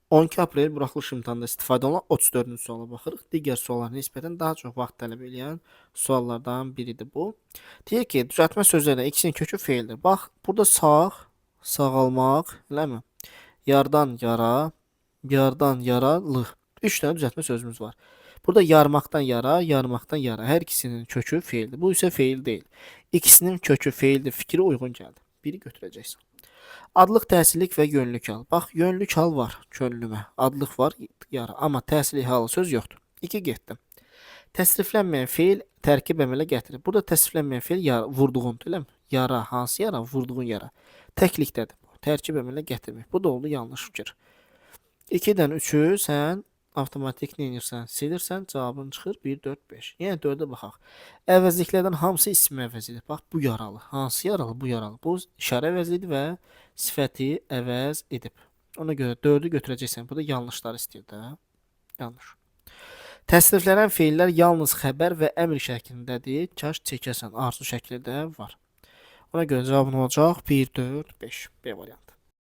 12 aprel buraxılış imtahanda istifadə olunan 34-cü suala baxırıq. Digər suallara nisbətən daha çox vaxt tələb edən suallardan biridir bu. Deyir ki, düzəltmə sözlərlə ikisinin kökü feildir. Bax, burada sağ, sağalmaq, eləmi? Yardan yara, yardan yaralı. 3 dənə düzəltmə sözümüz var. Burada yarmaqdan yara, yarmaqdan yara. Hər ikisinin kökü feildir. Bu isə feil deyil. İkisinin kökü feildir. Fikri uyğun gəldi. Biri götürəcəksən. Adlıq, təhsillik və yönlük hal. Bax, yönlük hal var könlümə. Adlıq var, yara. Amma təhsillik halı söz yoxdur. 2 getdim. Təsriflənməyən feil tərkib əmələ gətirir. Burada təsriflənməyən feil yara, vurduğundur, eləmi? Yara, hansı yara? Vurduğun yara. Təklikdədir. Tərkib əmələ gətirmək. Bu da oldu yanlış fikir. 2-dən 3-ü sən avtomatik nə edirsən? Silirsən, cavabın çıxır 1, 4, 5. Yəni 4-ə baxaq. Əvəzliklərdən hamısı isim əvəzidir. Bax, bu yaralı. Hansı yaralı? Bu yaralı. Bu işarə əvəzidir və sifəti əvəz edib. Ona görə 4-ü götürəcəksən. Bu da yanlışlar istəyir də. Yanlış. Təsriflənən feillər yalnız xəbər və əmr şəklindədir. Kaş çəkəsən. Arzu şəklində var. Ona görə cavabın olacaq 1, 4, 5. B variantı.